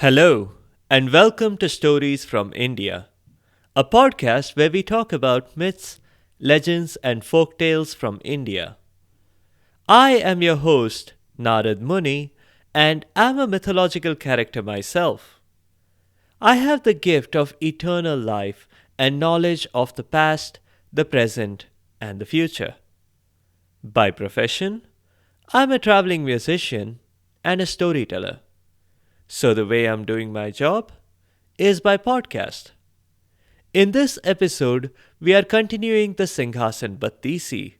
Hello, and welcome to Stories from India, a podcast where we talk about myths, legends, and folk tales from India. I am your host, Narad Muni, and I'm a mythological character myself. I have the gift of eternal life and knowledge of the past, the present, and the future. By profession, I'm a traveling musician and a storyteller. So, the way I'm doing my job is by podcast. In this episode, we are continuing the Singhasan Battisi.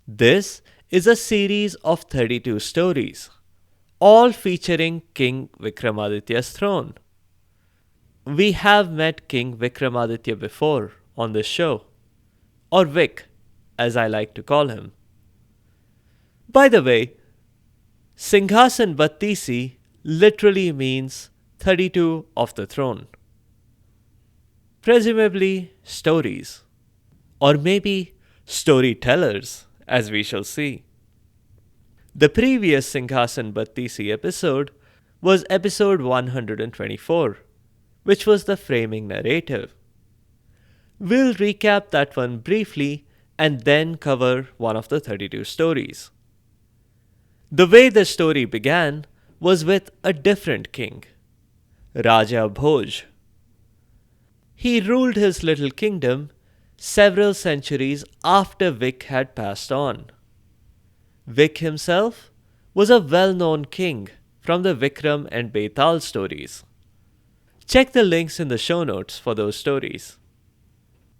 This is a series of 32 stories, all featuring King Vikramaditya's throne. We have met King Vikramaditya before on this show, or Vic, as I like to call him. By the way, Singhasan Battisi literally means 32 of the throne. Presumably stories, or maybe storytellers, as we shall see. The previous Singhasan Battisi episode was episode 124, which was the framing narrative. We'll recap that one briefly and then cover one of the 32 stories. The way the story began was with a different king, Raja Bhoja. He ruled his little kingdom several centuries after Vic had passed on. Vic himself was a well-known king from the Vikram and Betal stories. Check the links in the show notes for those stories.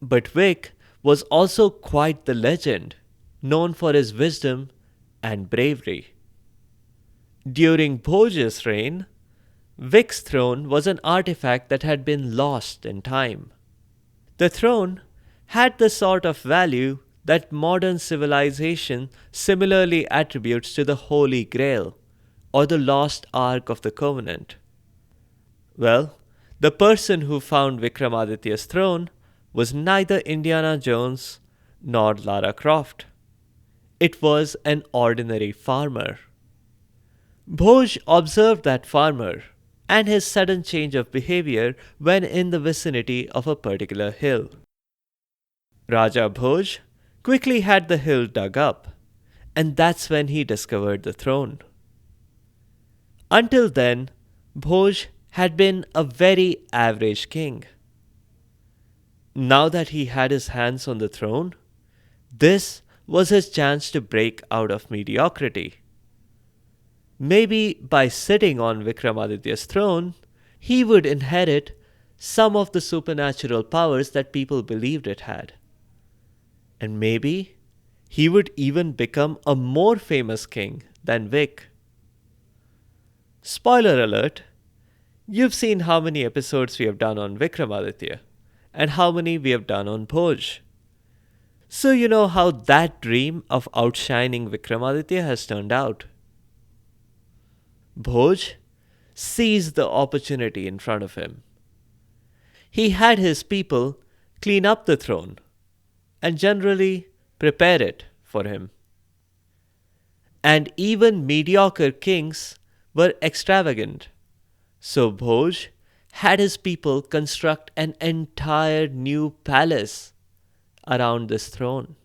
But Vic was also quite the legend, known for his wisdom and bravery. During Bhoja's reign, Vic's throne was an artifact that had been lost in time. The throne had the sort of value that modern civilization similarly attributes to the Holy Grail or the lost Ark of the Covenant. Well, the person who found Vikramaditya's throne was neither Indiana Jones nor Lara Croft. It was an ordinary farmer. Bhoj observed that farmer and his sudden change of behavior when in the vicinity of a particular hill. Raja Bhoj quickly had the hill dug up, and that's when he discovered the throne. Until then, Bhoj had been a very average king. Now that he had his hands on the throne, this was his chance to break out of mediocrity. Maybe by sitting on Vikramaditya's throne, he would inherit some of the supernatural powers that people believed it had. And maybe he would even become a more famous king than Vic. Spoiler alert, you've seen how many episodes we have done on Vikramaditya and how many we have done on Bhoj. So you know how that dream of outshining Vikramaditya has turned out. Bhoj seized the opportunity in front of him. He had his people clean up the throne and generally prepare it for him. And even mediocre kings were extravagant, so Bhoj had his people construct an entire new palace around this throne.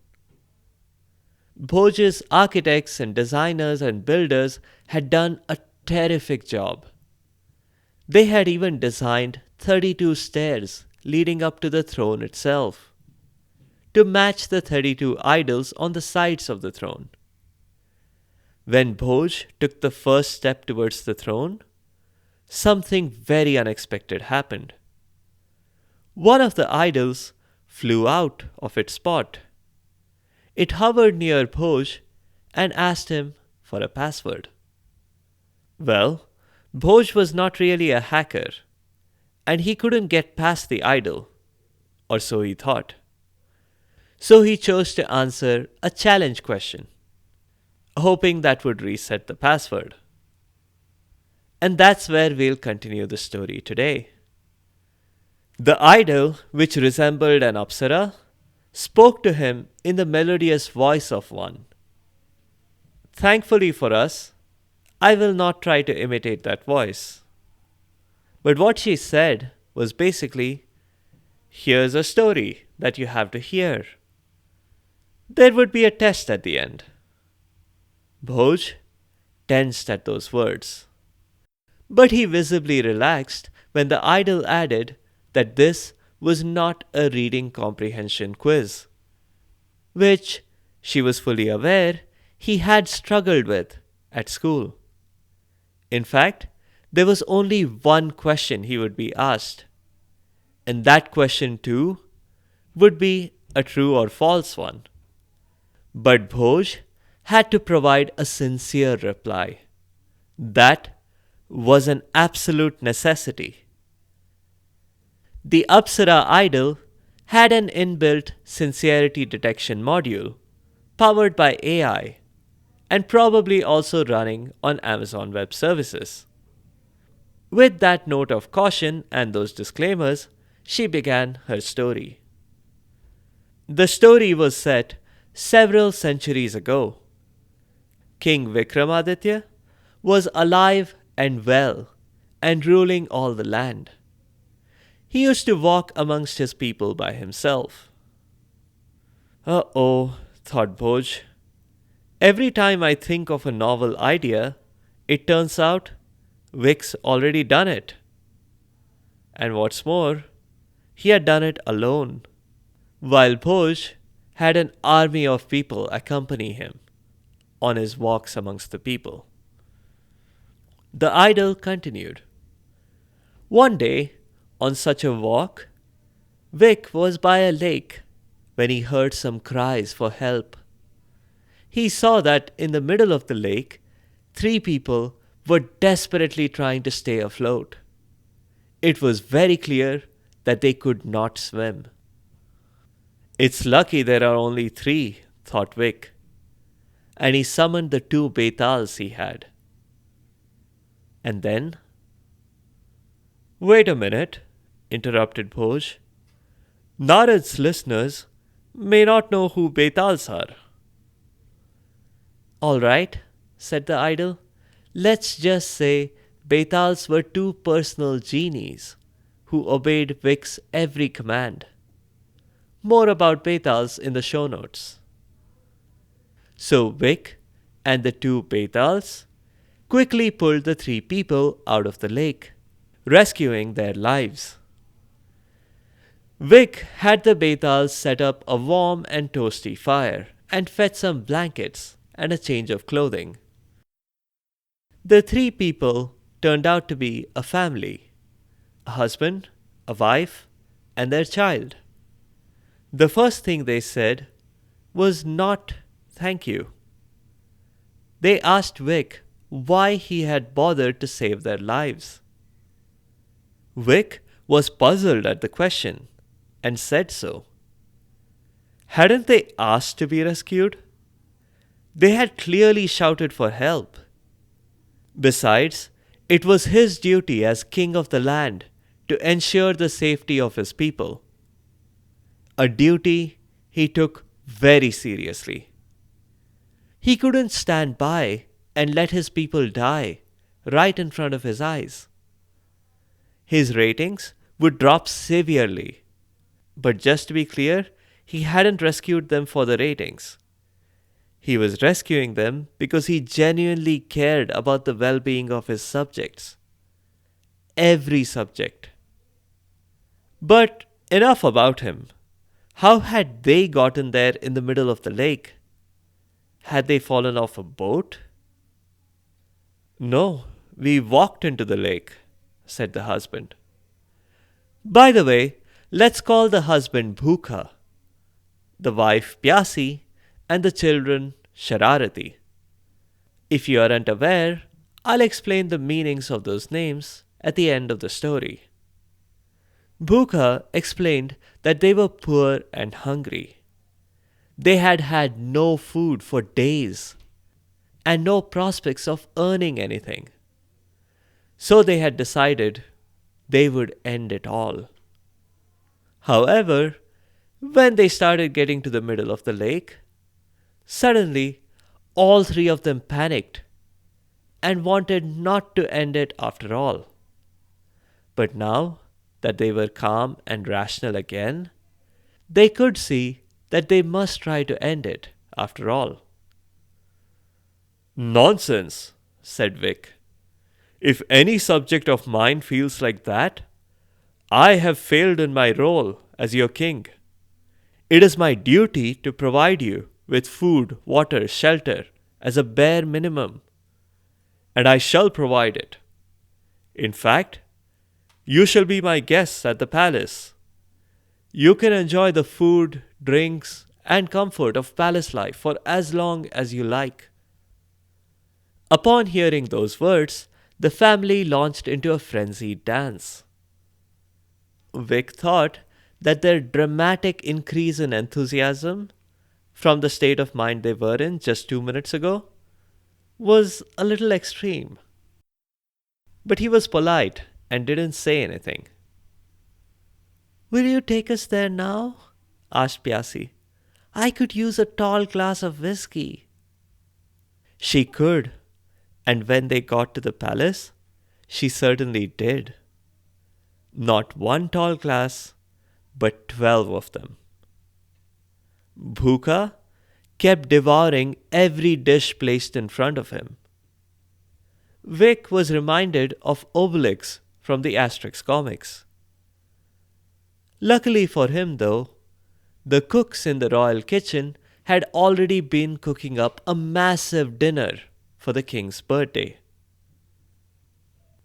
Bhoj's architects and designers and builders had done a terrific job. They had even designed 32 stairs leading up to the throne itself to match the 32 idols on the sides of the throne. When Bhoj took the first step towards the throne, something very unexpected happened. One of the idols flew out of its spot. It hovered near Bhoj and asked him for a password. Well, Bhoj was not really a hacker, and he couldn't get past the idol, or so he thought. So he chose to answer a challenge question, hoping that would reset the password. And that's where we'll continue the story today. The idol, which resembled an apsara, spoke to him in the melodious voice of one. Thankfully for us, I will not try to imitate that voice. But what she said was basically, here's a story that you have to hear. There would be a test at the end. Bhoj tensed at those words. But he visibly relaxed when the idol added that this was not a reading comprehension quiz, which she was fully aware he had struggled with at school. In fact, there was only one question he would be asked, and that question too would be a true or false one. But Bhoj had to provide a sincere reply. That was an absolute necessity. The Apsara idol had an inbuilt sincerity detection module powered by AI and probably also running on Amazon Web Services. With that note of caution and those disclaimers, she began her story. The story was set several centuries ago. King Vikramaditya was alive and well and ruling all the land. He used to walk amongst his people by himself. Uh-oh, thought Bhoj. Every time I think of a novel idea, it turns out Vic's already done it. And what's more, he had done it alone, while Bhoj had an army of people accompany him on his walks amongst the people. The idol continued. One day, on such a walk, Vic was by a lake when he heard some cries for help. He saw that in the middle of the lake, 3 people were desperately trying to stay afloat. It was very clear that they could not swim. It's lucky there are only 3, thought Vic, and he summoned the 2 Betals he had. And then? Wait a minute, interrupted Bhoj. Narad's listeners may not know who Betals are. All right, said the idol. Let's just say Betals were 2 personal genies who obeyed Vic's every command. More about Betals in the show notes. So Vic and the 2 Betals quickly pulled the 3 people out of the lake, rescuing their lives. Vic had the Betals set up a warm and toasty fire and fetch some blankets and a change of clothing. The 3 people turned out to be a family, a husband, a wife, and their child. The first thing they said was not thank you. They asked Vic why he had bothered to save their lives. Vic was puzzled at the question and said so. Hadn't they asked to be rescued? They had clearly shouted for help. Besides, it was his duty as king of the land to ensure the safety of his people. A duty he took very seriously. He couldn't stand by and let his people die right in front of his eyes. His ratings would drop severely. But just to be clear, he hadn't rescued them for the ratings. He was rescuing them because he genuinely cared about the well-being of his subjects. Every subject. But enough about him. How had they gotten there in the middle of the lake? Had they fallen off a boat? No, we walked into the lake, said the husband. By the way, let's call the husband Bhukha, the wife Pyasi, and the children Shararati. If you aren't aware, I'll explain the meanings of those names at the end of the story. Bhukha explained that they were poor and hungry. They had had no food for days and no prospects of earning anything. So they had decided they would end it all. However, when they started getting to the middle of the lake, suddenly all 3 of them panicked and wanted not to end it after all. But now that they were calm and rational again, they could see that they must try to end it after all. Nonsense, said Vic. If any subject of mine feels like that, I have failed in my role as your king. It is my duty to provide you with food, water, shelter as a bare minimum, and I shall provide it. In fact, you shall be my guests at the palace. You can enjoy the food, drinks, and comfort of palace life for as long as you like. Upon hearing those words, the family launched into a frenzied dance. Vic thought that their dramatic increase in enthusiasm from the state of mind they were in just 2 minutes ago was a little extreme. But he was polite and didn't say anything. Will you take us there now? Asked Pyasi. I could use a tall glass of whiskey. She could, and when they got to the palace, she certainly did. Not one tall glass, but 12 of them. Bhuka kept devouring every dish placed in front of him. Vic was reminded of Obelix from the Asterix comics. Luckily for him, though, the cooks in the royal kitchen had already been cooking up a massive dinner for the king's birthday.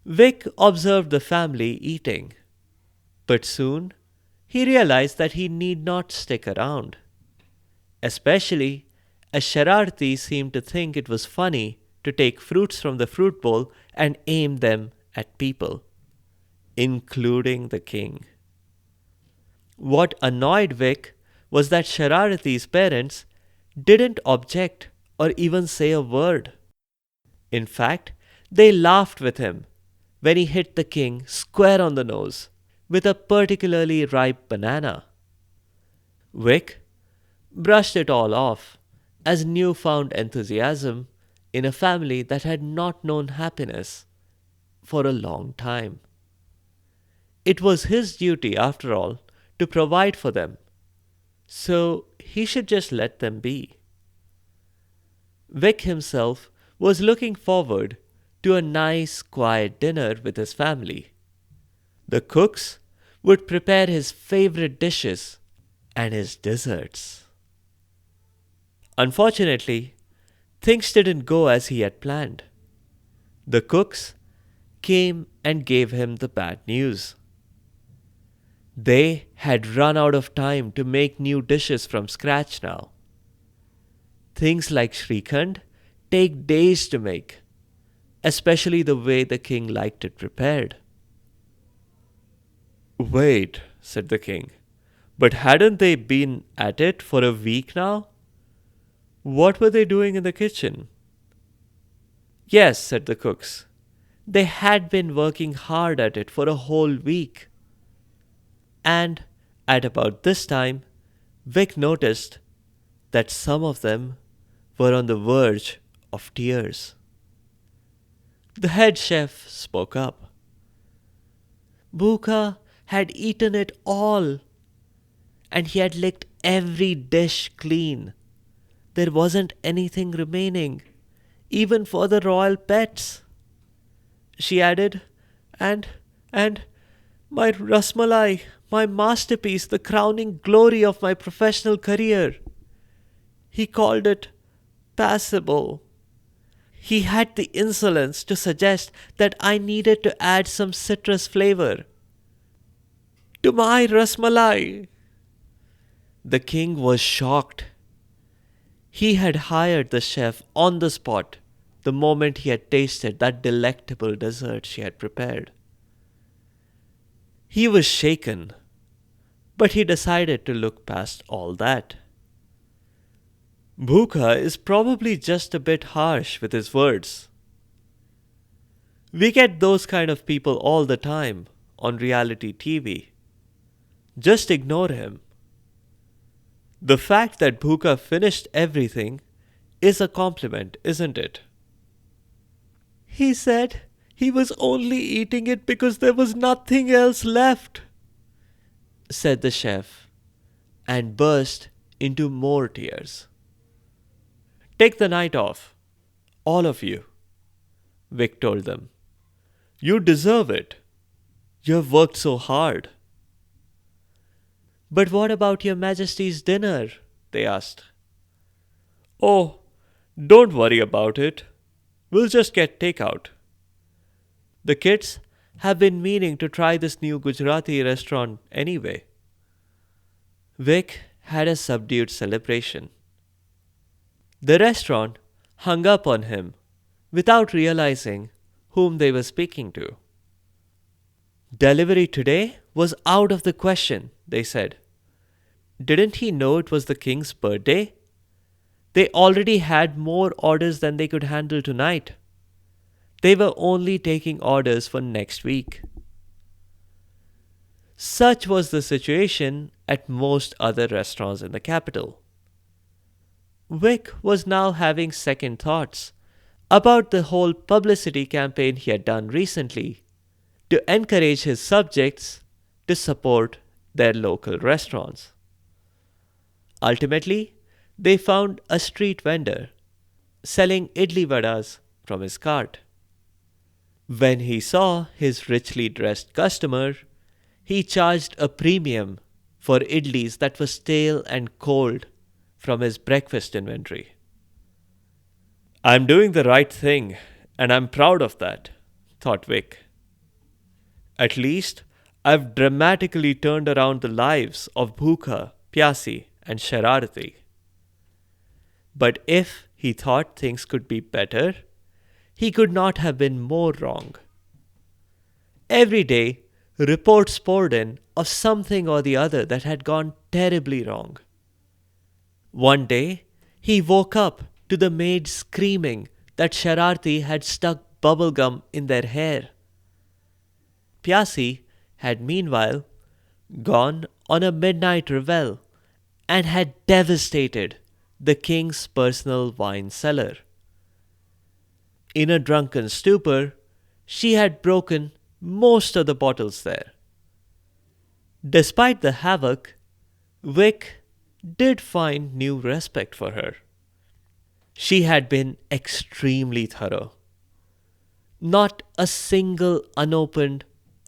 Vic observed the family eating, but soon he realized that he need not stick around, especially as Shararti seemed to think it was funny to take fruits from the fruit bowl and aim them at people, including the king. What annoyed Vic was that Shararati's parents didn't object or even say a word. In fact, they laughed with him when he hit the king square on the nose with a particularly ripe banana. Vic brushed it all off as newfound enthusiasm in a family that had not known happiness for a long time. It was his duty, after all, to provide for them, so he should just let them be. Vic himself was looking forward to a nice, quiet dinner with his family. The cooks would prepare his favorite dishes and his desserts. Unfortunately, things didn't go as he had planned. The cooks came and gave him the bad news. They had run out of time to make new dishes from scratch now. Things like Shrikhand take days to make, especially the way the king liked it prepared. Wait, said the king, but hadn't they been at it for a week now? What were they doing in the kitchen? Yes, said the cooks. They had been working hard at it for a whole week. And at about this time, Vic noticed that some of them were on the verge of tears. The head chef spoke up. Bhuka had eaten it all, and he had licked every dish clean. There wasn't anything remaining, even for the royal pets. She added, and my rasmalai, my masterpiece, the crowning glory of my professional career. He called it passable. He had the insolence to suggest that I needed to add some citrus flavor to my rasmalai. The king was shocked. He had hired the chef on the spot the moment he had tasted that delectable dessert she had prepared. He was shaken, but he decided to look past all that. Bhuka is probably just a bit harsh with his words. We get those kind of people all the time on reality TV. Just ignore him. The fact that Bhuka finished everything is a compliment, isn't it? He said He was only eating it because there was nothing else left, said the chef, and burst into more tears. Take the night off, all of you, Vic told them. You deserve it. You have worked so hard. But what about your Majesty's dinner? They asked. Oh, don't worry about it. We'll just get takeout. The kids have been meaning to try this new Gujarati restaurant anyway. Vic had a subdued celebration. The restaurant hung up on him without realizing whom they were speaking to. Delivery today was out of the question, they said. Didn't he know it was the king's birthday? They already had more orders than they could handle tonight. They were only taking orders for next week. Such was the situation at most other restaurants in the capital. Vic was now having second thoughts about the whole publicity campaign he had done recently to encourage his subjects to support their local restaurants. Ultimately, they found a street vendor selling idli vadas from his cart. When he saw his richly dressed customer, he charged a premium for idlis that were stale and cold from his breakfast inventory. I'm doing the right thing, and I'm proud of that, thought Vic. At least I've dramatically turned around the lives of Bhukha, Pyasi, and Shararati. But if he thought things could be better, he could not have been more wrong. Every day, reports poured in of something or the other that had gone terribly wrong. One day, he woke up to the maids screaming that Shararti had stuck bubblegum in their hair. Pyasi had meanwhile gone on a midnight revel and had devastated the king's personal wine cellar. In a drunken stupor, she had broken most of the bottles there. Despite the havoc, Vic did find new respect for her. She had been extremely thorough. Not a single unopened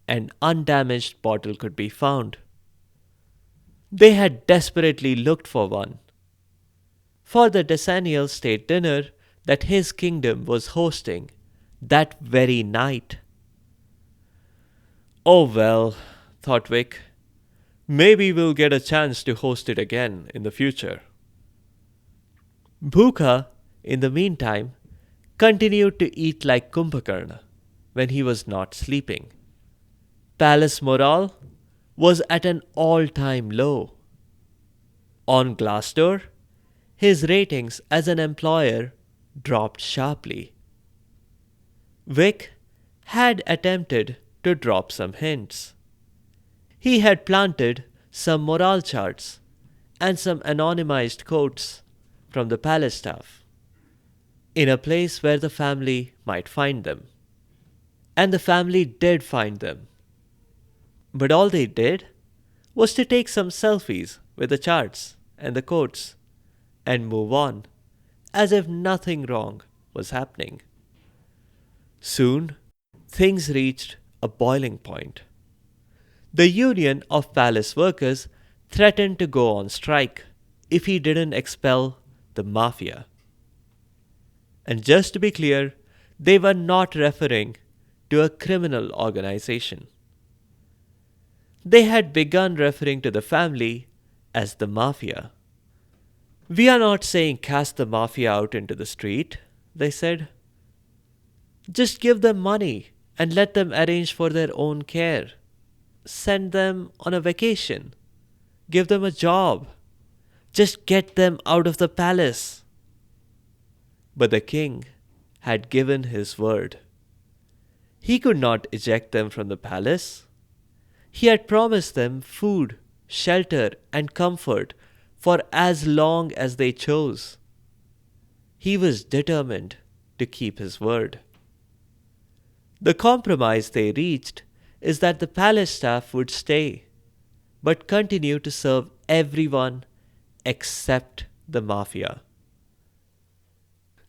and undamaged bottle could be found. They had desperately looked for one. For the decennial state dinner that his kingdom was hosting that very night. Oh well, thought Vic, maybe we'll get a chance to host it again in the future. Bhukha, in the meantime, continued to eat like Kumbhakarna when he was not sleeping. Palace morale was at an all-time low. On Glassdoor, his ratings as an employer dropped sharply. Vic had attempted to drop some hints. He had planted some morale charts and some anonymized quotes from the palace staff in a place where the family might find them. And the family did find them. But all they did was to take some selfies with the charts and the quotes and move on as if nothing wrong was happening. Soon, things reached a boiling point. The union of palace workers threatened to go on strike if he didn't expel the mafia. And just to be clear, they were not referring to a criminal organization. They had begun referring to the family as the mafia. We are not saying cast the mafia out into the street, they said. Just give them money and let them arrange for their own care. Send them on a vacation. Give them a job. Just get them out of the palace. But the king had given his word. He could not eject them from the palace. He had promised them food, shelter, and comfort for as long as they chose. He was determined to keep his word. The compromise they reached is that the palace staff would stay, but continue to serve everyone except the mafia.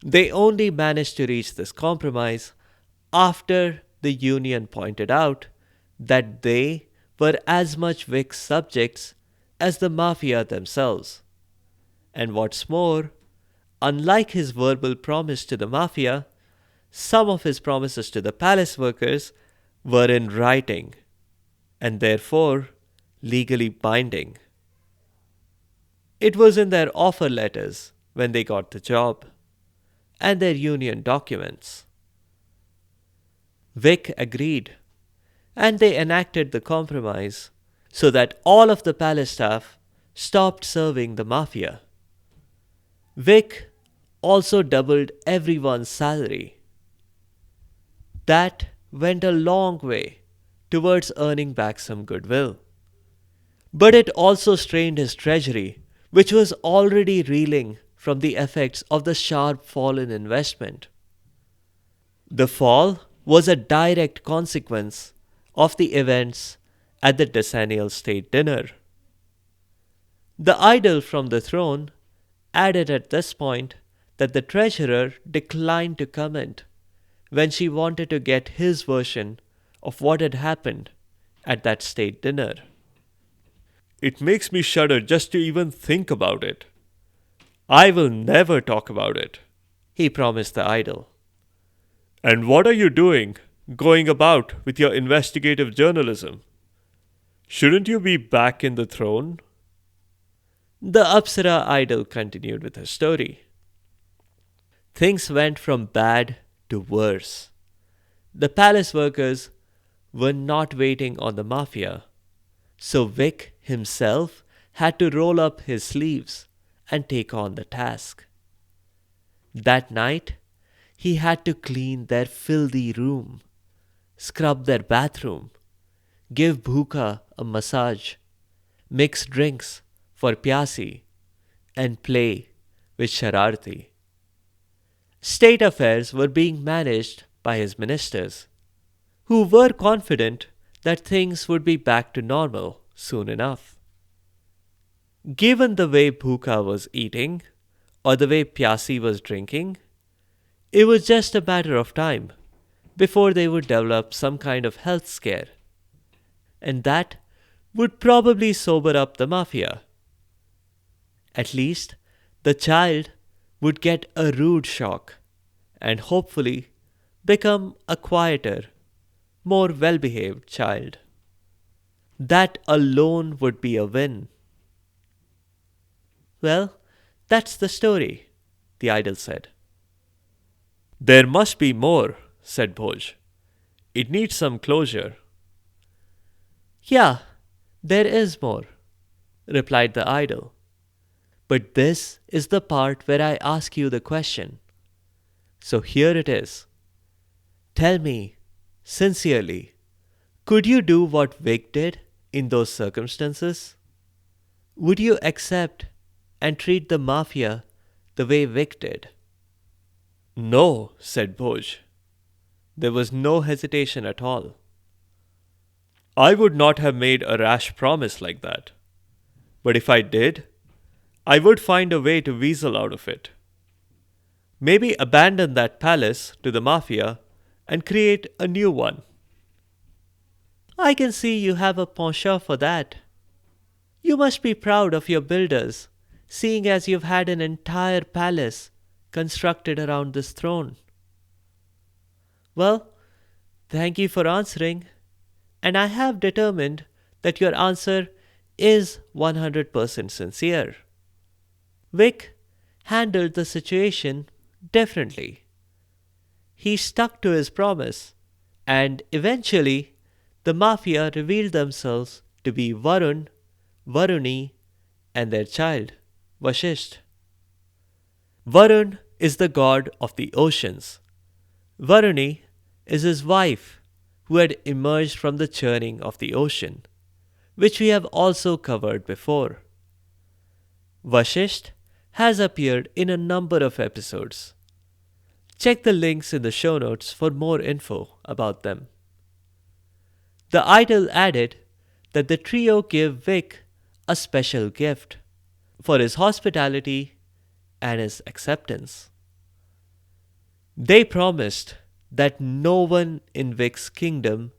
They only managed to reach this compromise after the Union pointed out that they were as much Vic's subjects as the mafia themselves. And what's more, unlike his verbal promise to the mafia, some of his promises to the palace workers were in writing and therefore legally binding. It was in their offer letters when they got the job and their union documents. Vic agreed, and they enacted the compromise so that all of the palace staff stopped serving the mafia. Vic also doubled everyone's salary. That went a long way towards earning back some goodwill. But it also strained his treasury, which was already reeling from the effects of the sharp fall in investment. The fall was a direct consequence of the events at the decennial state dinner. The idol from the throne added at this point that the treasurer declined to comment when she wanted to get his version of what had happened at that state dinner. It makes me shudder just to even think about it. I will never talk about it, he promised the idol. And what are you doing, going about with your investigative journalism? Shouldn't you be back in the throne? The Apsara idol continued with her story. Things went from bad to worse. The palace workers were not waiting on the mafia, so Vic himself had to roll up his sleeves and take on the task. That night, he had to clean their filthy room, scrub their bathroom, give Bhuka a massage, mix drinks for Pyasi, and play with Shararti. State affairs were being managed by his ministers, who were confident that things would be back to normal soon enough. Given the way Bhuka was eating, or the way Pyasi was drinking, it was just a matter of time before they would develop some kind of health scare. And that would probably sober up the mafia. At least, the child would get a rude shock and hopefully become a quieter, more well-behaved child. That alone would be a win. Well, that's the story, the idol said. There must be more, said Bhoj. It needs some closure. Yeah, there is more, replied the idol. But this is the part where I ask you the question. So here it is. Tell me, sincerely, could you do what Vic did in those circumstances? Would you accept and treat the mafia the way Vic did? No, said Bhoj. There was no hesitation at all. I would not have made a rash promise like that. But if I did, I would find a way to weasel out of it. Maybe abandon that palace to the mafia and create a new one. I can see you have a penchant for that. You must be proud of your builders, seeing as you've had an entire palace constructed around this throne. Well, thank you for answering, and I have determined that your answer is 100% sincere. Vic handled the situation differently. He stuck to his promise, and eventually the mafia revealed themselves to be Varun, Varuni, and their child, Vashisht. Varun is the god of the oceans. Varuni is his wife, who had emerged from the churning of the ocean, which we have also covered before. Vashisht has appeared in a number of episodes. Check the links in the show notes for more info about them. The idol added that the trio gave Vic a special gift for his hospitality and his acceptance. They promised that no one in Vic's kingdom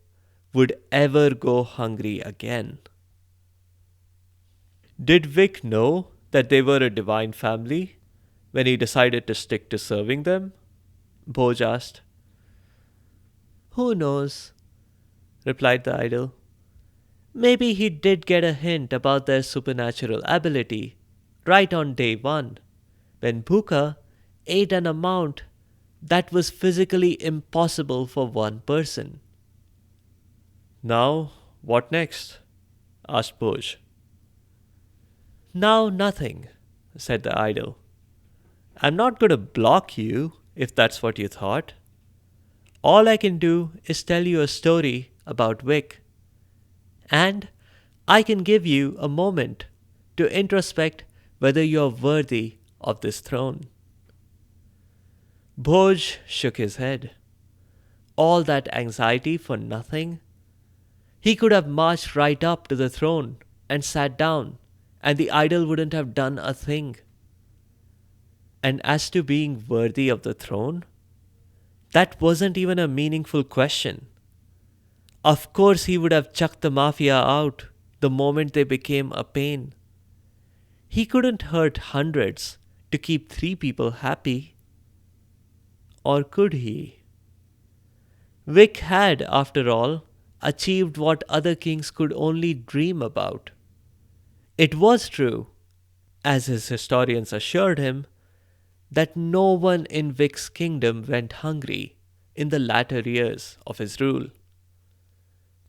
would ever go hungry again. Did Vic know that they were a divine family when he decided to stick to serving them? Bhoj asked. Who knows, replied the idol. Maybe he did get a hint about their supernatural ability right on day one, when Bhuka ate an amount that was physically impossible for one person. Now, what next? Asked Bhoj. Now nothing, said the idol. I'm not going to block you if that's what you thought. All I can do is tell you a story about Vic. And I can give you a moment to introspect whether you're worthy of this throne. Bhoj shook his head. All that anxiety for nothing? He could have marched right up to the throne and sat down, and the idol wouldn't have done a thing. And as to being worthy of the throne, that wasn't even a meaningful question. Of course, he would have chucked the mafia out the moment they became a pain. He couldn't hurt hundreds to keep 3 people happy. Or could he? Vic had, after all, achieved what other kings could only dream about. It was true, as his historians assured him, that no one in Vic's kingdom went hungry in the latter years of his rule.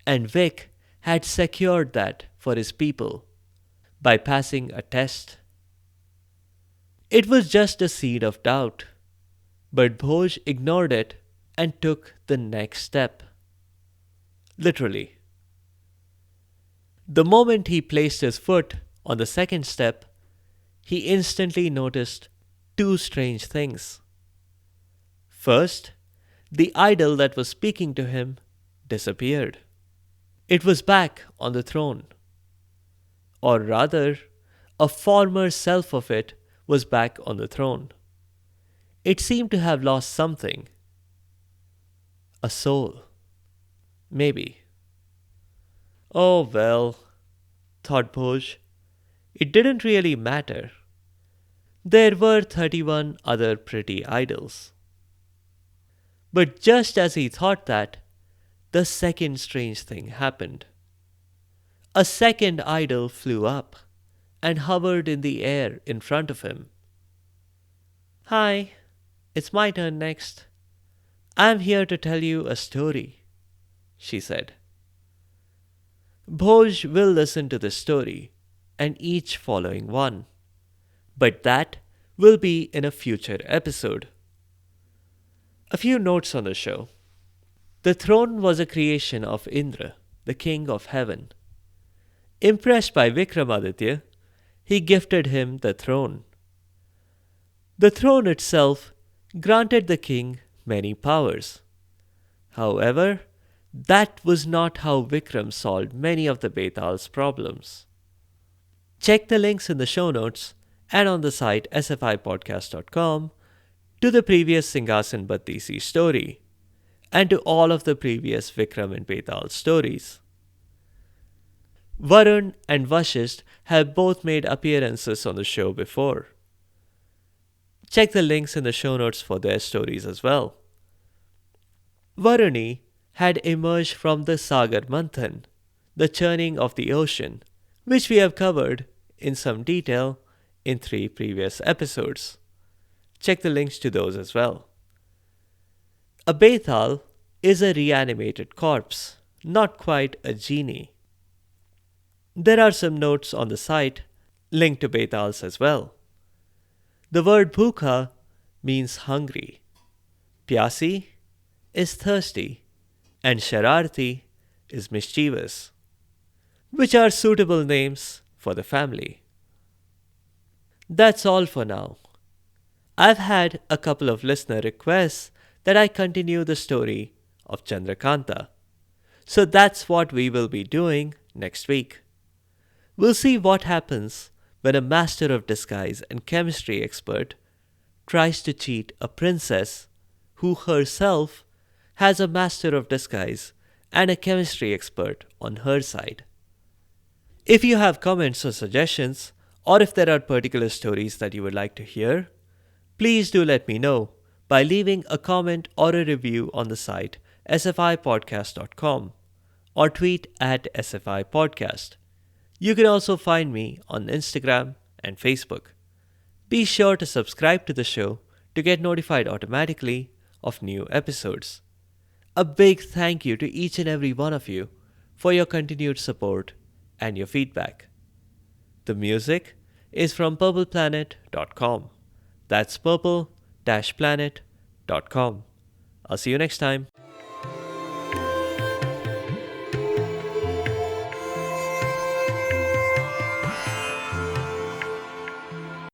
And Vic had secured that for his people by passing a test. It was just a seed of doubt, but Bhoj ignored it and took the next step. Literally. The moment he placed his foot on the second step, he instantly noticed 2 strange things. First, the idol that was speaking to him disappeared. It was back on the throne. Or rather, a former self of it was back on the throne. It seemed to have lost something. A soul. Maybe. Oh well, thought Bhoj. It didn't really matter. There were 31 other pretty idols. But just as he thought that, the second strange thing happened. A second idol flew up and hovered in the air in front of him. Hi, it's my turn next. I'm here to tell you a story, she said. Bhoj will listen to the story and each following one, but that will be in a future episode. A few notes on the show. The throne was a creation of Indra, the king of heaven. Impressed by Vikramaditya, he gifted him the throne. The throne itself granted the king many powers. However, that was not how Vikram solved many of the Betal's problems. Check the links in the show notes and on the site sfipodcast.com to the previous Singhasan Battisi story and to all of the previous Vikram and Betal stories. Varun and Vashist have both made appearances on the show before. Check the links in the show notes for their stories as well. Varuni had emerged from the Sagar Manthan, the churning of the ocean, which we have covered in some detail in 3 previous episodes. Check the links to those as well. A Betal is a reanimated corpse, not quite a genie. There are some notes on the site linked to Betals as well. The word bhukha means hungry, pyasi is thirsty, and shararti is mischievous, which are suitable names for the family. That's all for now. I've had a couple of listener requests that I continue the story of Chandrakanta. So that's what we will be doing next week. We'll see what happens when a master of disguise and chemistry expert tries to cheat a princess who herself has a master of disguise and a chemistry expert on her side. If you have comments or suggestions, or if there are particular stories that you would like to hear, please do let me know by leaving a comment or a review on the site sfipodcast.com or tweet at sfipodcast. You can also find me on Instagram and Facebook. Be sure to subscribe to the show to get notified automatically of new episodes. A big thank you to each and every one of you for your continued support and your feedback. The music is from purpleplanet.com. That's purple-planet.com. I'll see you next time.